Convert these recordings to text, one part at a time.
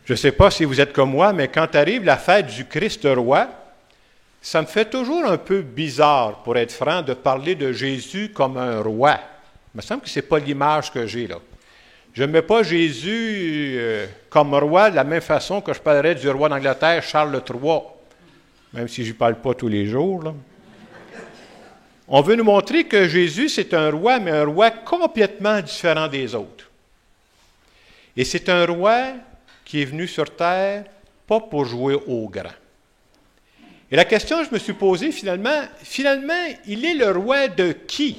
Je ne sais pas si vous êtes comme moi, mais quand arrive la fête du Christ roi, ça me fait toujours un peu bizarre, pour être franc, de parler de Jésus comme un roi. Il me semble que ce n'est pas l'image que j'ai là. Je ne mets pas Jésus comme roi de la même façon que je parlerais du roi d'Angleterre, Charles III, même si je n'y parle pas tous les jours, là. On veut nous montrer que Jésus, c'est un roi, mais un roi complètement différent des autres. Et c'est un roi qui est venu sur terre, pas pour jouer au grand. Et la question que je me suis posée, finalement, il est le roi de qui?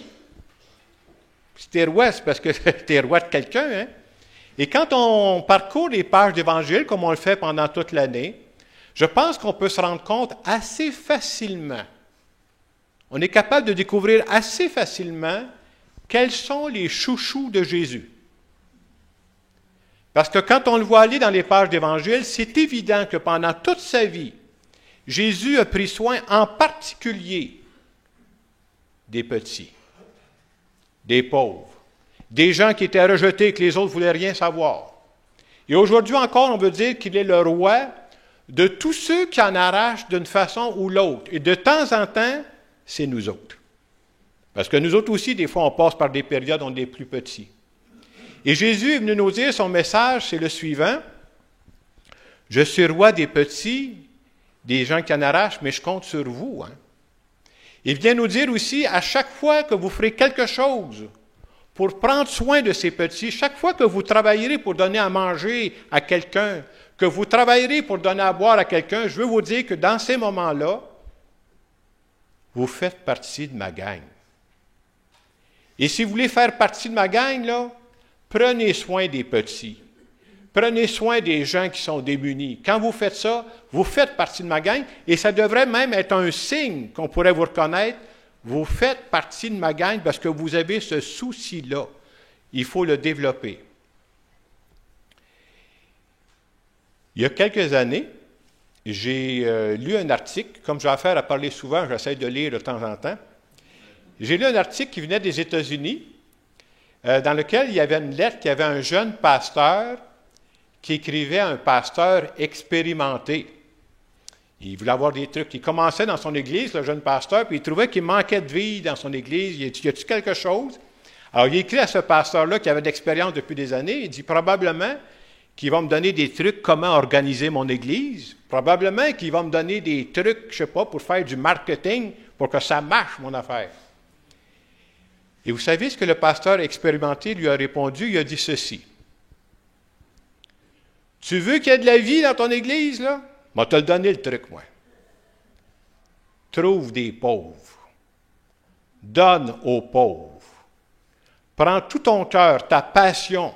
Si t'es roi, c'est parce que t'es roi de quelqu'un, hein? Et quand on parcourt les pages d'Évangile, comme on le fait pendant toute l'année, je pense qu'on peut se rendre compte assez facilement, on est capable de découvrir assez facilement quels sont les chouchous de Jésus. Parce que quand on le voit aller dans les pages d'Évangile, c'est évident que pendant toute sa vie, Jésus a pris soin en particulier des petits, des pauvres, des gens qui étaient rejetés et que les autres ne voulaient rien savoir. Et aujourd'hui encore, on veut dire qu'il est le roi de tous ceux qui en arrachent d'une façon ou l'autre. Et de temps en temps, c'est nous autres. Parce que nous autres aussi, des fois, on passe par des périodes où on est plus petits. Et Jésus est venu nous dire, son message, c'est le suivant. Je suis roi des petits, des gens qui en arrachent, mais je compte sur vous. Hein. Il vient nous dire aussi, à chaque fois que vous ferez quelque chose pour prendre soin de ces petits, chaque fois que vous travaillerez pour donner à manger à quelqu'un, que vous travaillerez pour donner à boire à quelqu'un, je veux vous dire que dans ces moments-là, vous faites partie de ma gang. Et si vous voulez faire partie de ma gang, là, prenez soin des petits. Prenez soin des gens qui sont démunis. Quand vous faites ça, vous faites partie de ma gang, et ça devrait même être un signe qu'on pourrait vous reconnaître. Vous faites partie de ma gang parce que vous avez ce souci-là. Il faut le développer. Il y a quelques années, j'ai lu un article, comme j'ai affaire à parler souvent, j'essaie de lire de temps en temps. J'ai lu un article qui venait des États-Unis, dans lequel il y avait une lettre qui avait un jeune pasteur qui écrivait à un pasteur expérimenté. Il voulait avoir des trucs. Il commençait dans son église, le jeune pasteur, puis il trouvait qu'il manquait de vie dans son église. Y a-t-il quelque chose? Alors, il écrit à ce pasteur-là qui avait de l'expérience depuis des années, il dit probablement qu'il va me donner des trucs comment organiser mon église, probablement qu'il va me donner des trucs, je ne sais pas, pour faire du marketing, pour que ça marche, mon affaire. Et vous savez ce que le pasteur expérimenté lui a répondu? Il a dit ceci. Tu veux qu'il y ait de la vie dans ton église, là? Moi, te le donner le truc, moi. Trouve des pauvres. Donne aux pauvres. Prends tout ton cœur, ta passion,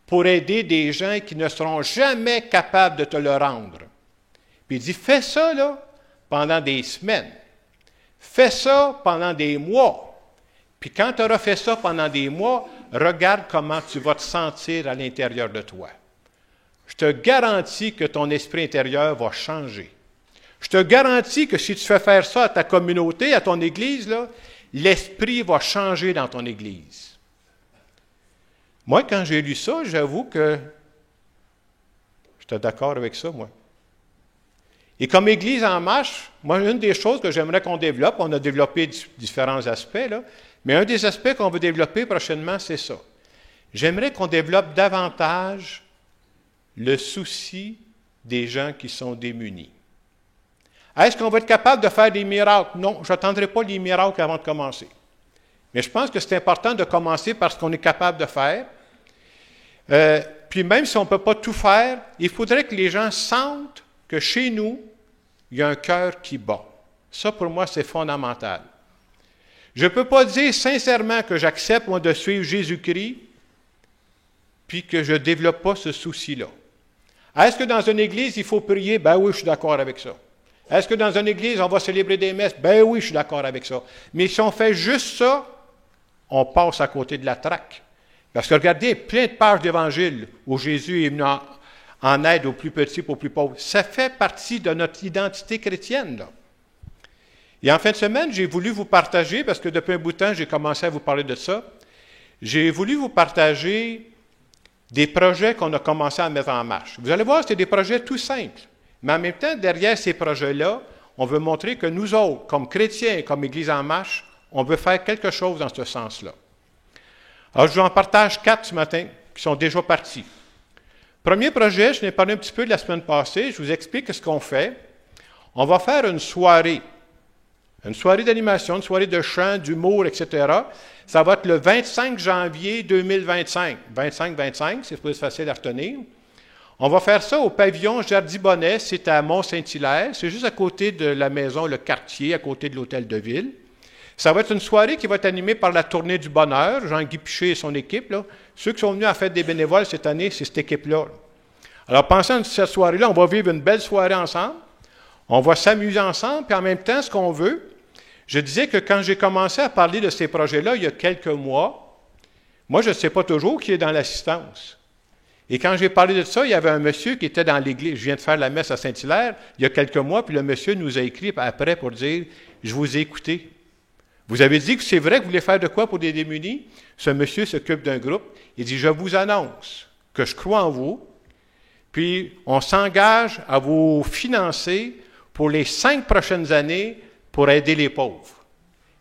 pour aider des gens qui ne seront jamais capables de te le rendre. Puis il dit, fais ça, là, pendant des semaines. Fais ça pendant des mois. Puis quand tu auras fait ça pendant des mois, regarde comment tu vas te sentir à l'intérieur de toi. Je te garantis que ton esprit intérieur va changer. Je te garantis que si tu fais faire ça à ta communauté, à ton église, là, l'esprit va changer dans ton église. Moi, quand j'ai lu ça, j'avoue que j'étais d'accord avec ça, moi. Et comme Église en marche, moi, une des choses que j'aimerais qu'on développe, on a développé différents aspects, là, mais un des aspects qu'on veut développer prochainement, c'est ça. J'aimerais qu'on développe davantage le souci des gens qui sont démunis. Est-ce qu'on va être capable de faire des miracles? Non, je n'attendrai pas les miracles avant de commencer. Mais je pense que c'est important de commencer par ce qu'on est capable de faire. Puis même si on ne peut pas tout faire, il faudrait que les gens sentent que chez nous, il y a un cœur qui bat. Ça, pour moi, c'est fondamental. Je ne peux pas dire sincèrement que j'accepte, moi, de suivre Jésus-Christ, puis que je ne développe pas ce souci-là. Est-ce que dans une église, il faut prier? Ben oui, je suis d'accord avec ça. Est-ce que dans une église, on va célébrer des messes? Ben oui, je suis d'accord avec ça. Mais si on fait juste ça, on passe à côté de la traque. Parce que regardez, plein de pages d'Évangile où Jésus est venu en aide aux plus petits, aux plus pauvres. Ça fait partie de notre identité chrétienne, là. Et en fin de semaine, j'ai voulu vous partager, parce que depuis un bout de temps, j'ai commencé à vous parler de ça, j'ai voulu vous partager des projets qu'on a commencé à mettre en marche. Vous allez voir, c'est des projets tout simples. Mais en même temps, derrière ces projets-là, on veut montrer que nous autres, comme chrétiens, comme Église en marche, on veut faire quelque chose dans ce sens-là. Alors, je vous en partage 4 ce matin, qui sont déjà partis. Premier projet, je n'ai parlé un petit peu de la semaine passée, je vous explique ce qu'on fait. On va faire une soirée d'animation, une soirée de chant, d'humour, etc. Ça va être le 25 janvier 2025. 25-25, c'est pas facile à retenir. On va faire ça au pavillon Jardy-Bonnet, c'est à Mont-Saint-Hilaire, c'est juste à côté de la maison, le quartier, à côté de l'hôtel de ville. Ça va être une soirée qui va être animée par la Tournée du Bonheur, Jean-Guy Piché et son équipe. Là. Ceux qui sont venus à la Fête des bénévoles cette année, c'est cette équipe-là. Alors, pensant à cette soirée-là, on va vivre une belle soirée ensemble, on va s'amuser ensemble, puis en même temps, ce qu'on veut, je disais que quand j'ai commencé à parler de ces projets-là, il y a quelques mois, moi, je ne sais pas toujours qui est dans l'assistance. Et quand j'ai parlé de ça, il y avait un monsieur qui était dans l'église. Je viens de faire la messe à Saint-Hilaire il y a quelques mois, puis le monsieur nous a écrit après pour dire « Je vous ai écouté. Vous avez dit que c'est vrai que vous voulez faire de quoi pour des démunis? » Ce monsieur s'occupe d'un groupe. Il dit « Je vous annonce que je crois en vous, puis on s'engage à vous financer pour les 5 prochaines années pour aider les pauvres. »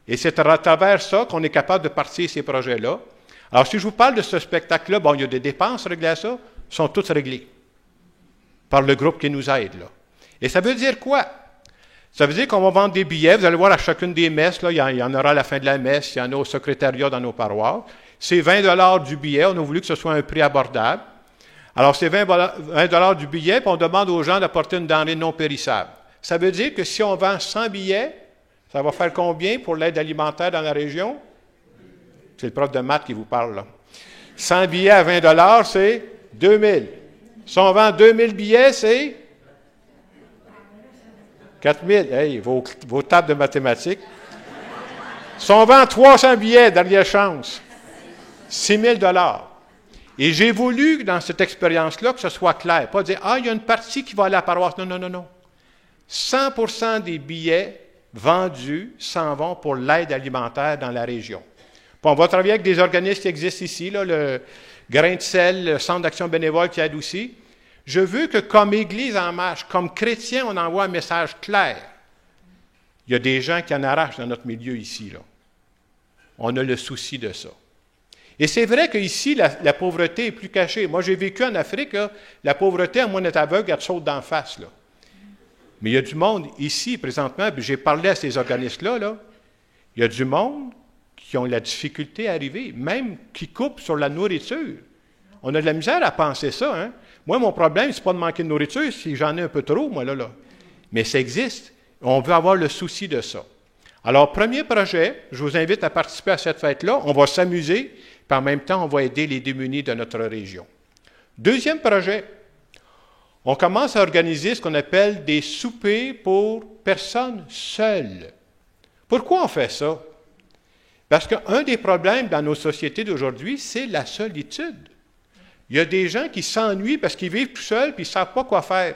Et c'est à travers ça qu'on est capable de partir ces projets-là. Alors, si je vous parle de ce spectacle-là, bon, il y a des dépenses réglées à ça, sont toutes réglées par le groupe qui nous aide, là. Et ça veut dire quoi? Ça veut dire qu'on va vendre des billets. Vous allez voir à chacune des messes, là, il y en aura à la fin de la messe, il y en a au secrétariat dans nos paroisses. C'est 20 $ du billet. On a voulu que ce soit un prix abordable. Alors, c'est 20 $ du billet, puis on demande aux gens d'apporter une denrée non périssable. Ça veut dire que si on vend 100 billets, ça va faire combien pour l'aide alimentaire dans la région? C'est le prof de maths qui vous parle, là. 100 billets à 20 $, c'est 2000. Si on vend 2000 billets, c'est 4000. Hey, vos tables de mathématiques. Si on vend 300 billets, dernière chance, 6000 $. Et j'ai voulu, dans cette expérience-là, que ce soit clair. Pas dire, il y a une partie qui va aller à la paroisse. Non, non, non, non. 100% des billets vendus s'en vont pour l'aide alimentaire dans la région. Puis on va travailler avec des organismes qui existent ici, là, le Grain de sel, le Centre d'action bénévole qui aide aussi. Je veux que comme Église en marche, comme chrétiens, on envoie un message clair. Il y a des gens qui en arrachent dans notre milieu ici, là. On a le souci de ça. Et c'est vrai qu'ici, la pauvreté est plus cachée. Moi, j'ai vécu en Afrique, là, la pauvreté, à moins d'être aveugle, elle te saute d'en face, là. Mais il y a du monde ici, présentement, puis j'ai parlé à ces organismes-là, là, il y a du monde qui ont la difficulté à arriver, même qui coupent sur la nourriture. On a de la misère à penser ça, hein? Moi, mon problème, c'est pas de manquer de nourriture, si j'en ai un peu trop, moi, là. Mais ça existe. On veut avoir le souci de ça. Alors, premier projet, je vous invite à participer à cette fête-là. On va s'amuser, puis en même temps, on va aider les démunis de notre région. Deuxième projet, on commence à organiser ce qu'on appelle des soupers pour personnes seules. Pourquoi on fait ça? Parce qu'un des problèmes dans nos sociétés d'aujourd'hui, c'est la solitude. Il y a des gens qui s'ennuient parce qu'ils vivent tout seuls et ils ne savent pas quoi faire.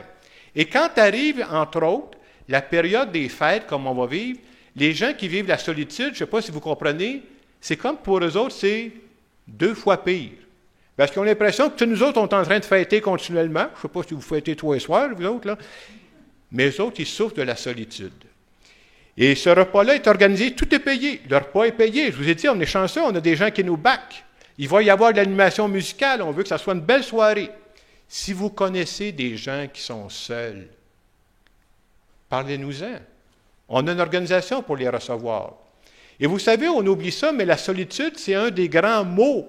Et quand arrive, entre autres, la période des fêtes, comme on va vivre, les gens qui vivent la solitude, je ne sais pas si vous comprenez, c'est comme pour eux autres, c'est 2 fois pire. Parce qu'ils ont l'impression que nous autres, on est en train de fêter continuellement. Je ne sais pas si vous fêtez 3 soirs, vous autres, là. Mais eux autres, ils souffrent de la solitude. Et ce repas-là est organisé, tout est payé. Le repas est payé. Je vous ai dit, on est chanceux, on a des gens qui nous backent. Il va y avoir de l'animation musicale, on veut que ça soit une belle soirée. Si vous connaissez des gens qui sont seuls, parlez-nous-en. On a une organisation pour les recevoir. Et vous savez, on oublie ça, mais la solitude, c'est un des grands maux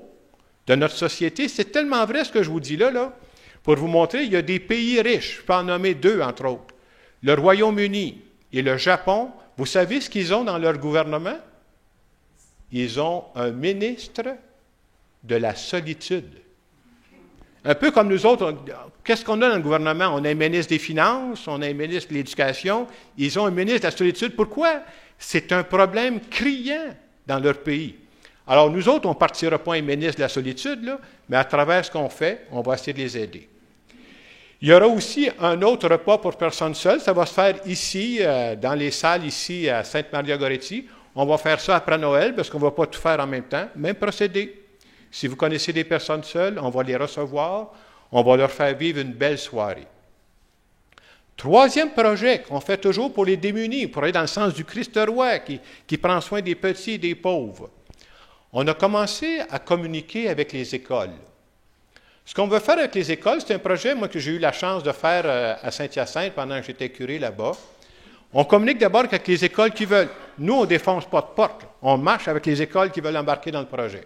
de notre société. C'est tellement vrai ce que je vous dis là. Pour vous montrer, il y a des pays riches, je peux en nommer 2, entre autres. Le Royaume-Uni et le Japon. Vous savez ce qu'ils ont dans leur gouvernement? Ils ont un ministre de la solitude. Un peu comme nous autres, qu'est-ce qu'on a dans le gouvernement? On a un ministre des Finances, on a un ministre de l'Éducation, ils ont un ministre de la solitude. Pourquoi? C'est un problème criant dans leur pays. Alors nous autres, on ne partira pas un ministre de la solitude, là, mais à travers ce qu'on fait, on va essayer de les aider. Il y aura aussi un autre repas pour personnes seules. Ça va se faire ici, dans les salles ici à Sainte-Maria-Goretti. On va faire ça après Noël, parce qu'on ne va pas tout faire en même temps. Même procédé. Si vous connaissez des personnes seules, on va les recevoir, on va leur faire vivre une belle soirée. Troisième projet qu'on fait toujours pour les démunis, pour aller dans le sens du Christ roi qui prend soin des petits et des pauvres. On a commencé à communiquer avec les écoles. Ce qu'on veut faire avec les écoles, c'est un projet, moi, que j'ai eu la chance de faire à Saint-Hyacinthe pendant que j'étais curé là-bas. On communique d'abord avec les écoles qui veulent. Nous, on ne défonce pas de porte. On marche avec les écoles qui veulent embarquer dans le projet.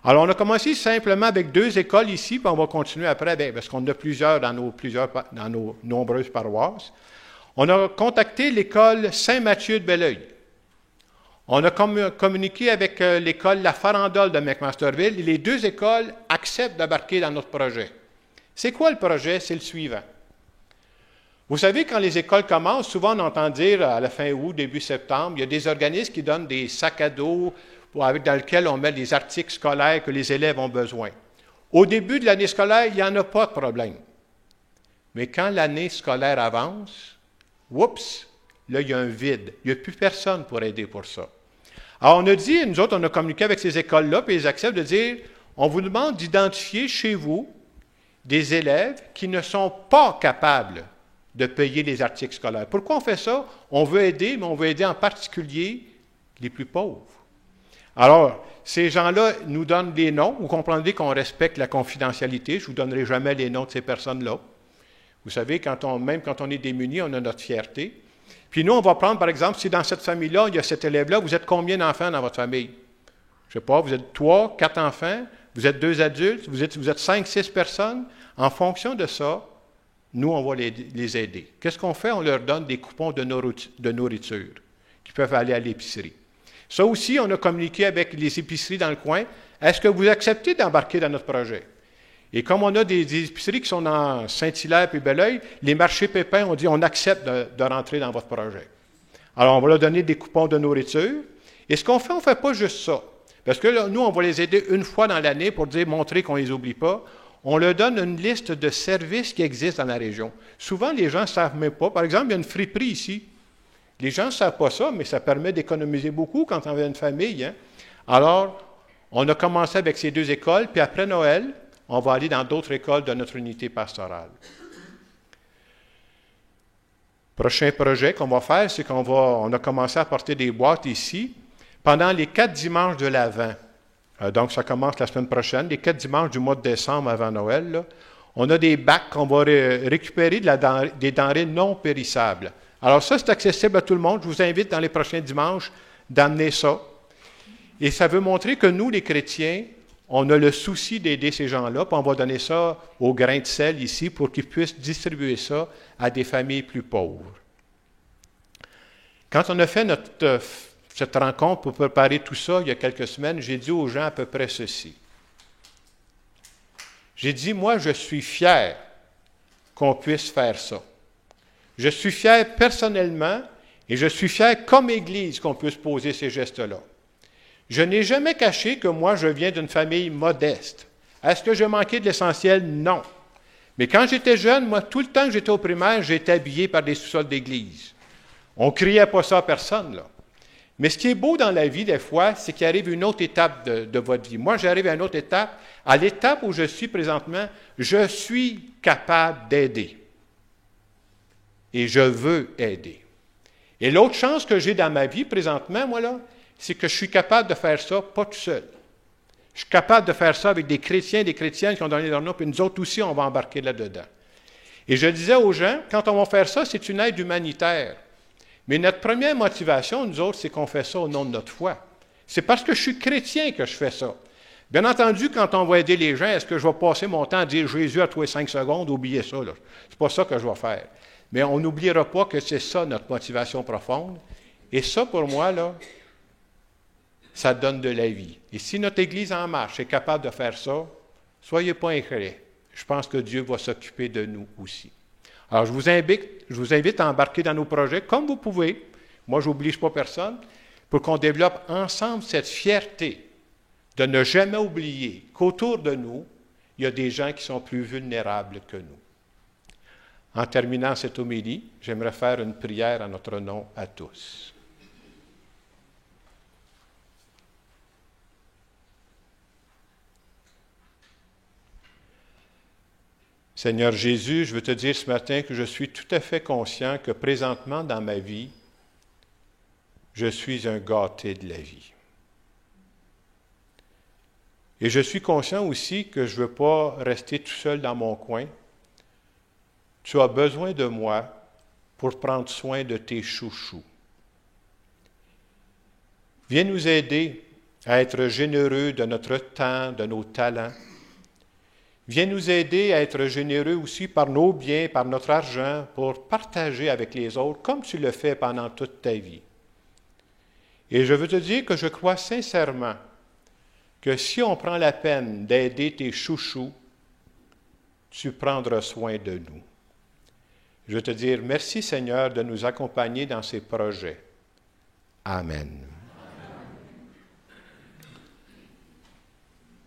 Alors, on a commencé simplement avec 2 écoles ici, puis on va continuer après, parce qu'on en a plusieurs dans nos nombreuses paroisses. On a contacté l'école Saint-Mathieu de Belleuil. On a communiqué avec l'école La Farandole de McMasterville, et les 2 écoles acceptent d'embarquer dans notre projet. C'est quoi le projet? C'est le suivant. Vous savez, quand les écoles commencent, souvent on entend dire à la fin août, début septembre, il y a des organismes qui donnent des sacs à dos dans lesquels on met les articles scolaires que les élèves ont besoin. Au début de l'année scolaire, il n'y en a pas de problème. Mais quand l'année scolaire avance, oups, là, il y a un vide. Il n'y a plus personne pour aider pour ça. Alors, on a dit, nous autres, on a communiqué avec ces écoles-là, puis ils acceptent de dire, on vous demande d'identifier chez vous des élèves qui ne sont pas capables de payer les articles scolaires. Pourquoi on fait ça? On veut aider, mais on veut aider en particulier les plus pauvres. Alors, ces gens-là nous donnent des noms. Vous comprendrez qu'on respecte la confidentialité. Je ne vous donnerai jamais les noms de ces personnes-là. Vous savez, même quand on est démunis, on a notre fierté. Puis nous, on va prendre, par exemple, si dans cette famille-là, il y a cet élève-là, vous êtes combien d'enfants dans votre famille? Je ne sais pas, vous êtes 3, 4 enfants, vous êtes 2 adultes, vous êtes 5, 6 personnes. En fonction de ça, nous, on va les aider. Qu'est-ce qu'on fait? On leur donne des coupons de nourriture qui peuvent aller à l'épicerie. Ça aussi, on a communiqué avec les épiceries dans le coin. Est-ce que vous acceptez d'embarquer dans notre projet? Et comme on a des épiceries qui sont dans Saint-Hilaire et Belleuil, les marchés Pépins ont dit on accepte de rentrer dans votre projet. Alors, on va leur donner des coupons de nourriture. Et ce qu'on fait, on ne fait pas juste ça. Parce que là, nous, on va les aider une fois dans l'année pour montrer qu'on ne les oublie pas. On leur donne une liste de services qui existent dans la région. Souvent, les gens ne savent même pas. Par exemple, il y a une friperie ici. Les gens ne savent pas ça, mais ça permet d'économiser beaucoup quand on a une famille. Hein? Alors, on a commencé avec ces 2 écoles, puis après Noël, on va aller dans d'autres écoles de notre unité pastorale. Prochain projet qu'on va faire, c'est on a commencé à porter des boîtes ici pendant les 4 dimanches de l'Avent. Donc, ça commence la semaine prochaine, les 4 dimanches du mois de décembre avant Noël. Là, on a des bacs qu'on va récupérer des denrées non périssables. Alors ça, c'est accessible à tout le monde. Je vous invite dans les prochains dimanches d'amener ça. Et ça veut montrer que nous, les chrétiens, on a le souci d'aider ces gens-là, puis on va donner ça aux grains de sel ici pour qu'ils puissent distribuer ça à des familles plus pauvres. Quand on a fait cette rencontre pour préparer tout ça il y a quelques semaines, j'ai dit aux gens à peu près ceci. J'ai dit, moi, je suis fier qu'on puisse faire ça. Je suis fier personnellement et je suis fier comme Église qu'on puisse poser ces gestes-là. Je n'ai jamais caché que moi, je viens d'une famille modeste. Est-ce que j'ai manqué de l'essentiel? Non. Mais quand j'étais jeune, moi, tout le temps que j'étais au primaire, j'étais habillé par des sous-sols d'église. On ne criait pas ça à personne, là. Mais ce qui est beau dans la vie, des fois, c'est qu'il arrive une autre étape de votre vie. Moi, j'arrive à une autre étape. À l'étape où je suis présentement, je suis capable d'aider. Et je veux aider. Et l'autre chance que j'ai dans ma vie présentement, moi, là, c'est que je suis capable de faire ça pas tout seul. Je suis capable de faire ça avec des chrétiens, des chrétiennes qui ont donné leur nom, puis nous autres aussi, on va embarquer là-dedans. Et je disais aux gens, quand on va faire ça, c'est une aide humanitaire. Mais notre première motivation, nous autres, c'est qu'on fait ça au nom de notre foi. C'est parce que je suis chrétien que je fais ça. Bien entendu, quand on va aider les gens, est-ce que je vais passer mon temps à dire Jésus à tous les 5 secondes? Oubliez ça, là. C'est pas ça que je vais faire. Mais on n'oubliera pas que c'est ça notre motivation profonde. Et ça, pour moi, là, ça donne de la vie. Et si notre Église en marche est capable de faire ça, soyez pas inquiets. Je pense que Dieu va s'occuper de nous aussi. Alors, je vous invite à embarquer dans nos projets comme vous pouvez. Moi, je n'oblige pas personne, pour qu'on développe ensemble cette fierté de ne jamais oublier qu'autour de nous, il y a des gens qui sont plus vulnérables que nous. En terminant cette homélie, j'aimerais faire une prière en notre nom à tous. Seigneur Jésus, je veux te dire ce matin que je suis tout à fait conscient que présentement dans ma vie, je suis un gâté de la vie. Et je suis conscient aussi que je ne veux pas rester tout seul dans mon coin. Tu as besoin de moi pour prendre soin de tes chouchous. Viens nous aider à être généreux de notre temps, de nos talents. Viens nous aider à être généreux aussi par nos biens, par notre argent, pour partager avec les autres, comme tu le fais pendant toute ta vie. Et je veux te dire que je crois sincèrement que si on prend la peine d'aider tes chouchous, tu prendras soin de nous. Je veux te dire merci Seigneur de nous accompagner dans ces projets. Amen.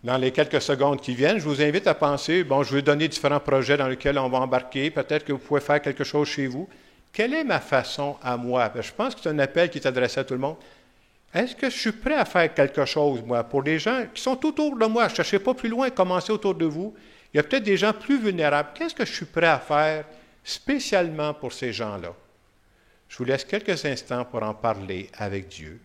Dans les quelques secondes qui viennent, je vous invite à penser, je vais donner différents projets dans lesquels on va embarquer. Peut-être que vous pouvez faire quelque chose chez vous. Quelle est ma façon à moi? Je pense que c'est un appel qui est adressé à tout le monde. Est-ce que je suis prêt à faire quelque chose, moi, pour les gens qui sont autour de moi? Je ne cherchez pas plus loin, commencez autour de vous. Il y a peut-être des gens plus vulnérables. Qu'est-ce que je suis prêt à faire spécialement pour ces gens-là? Je vous laisse quelques instants pour en parler avec Dieu.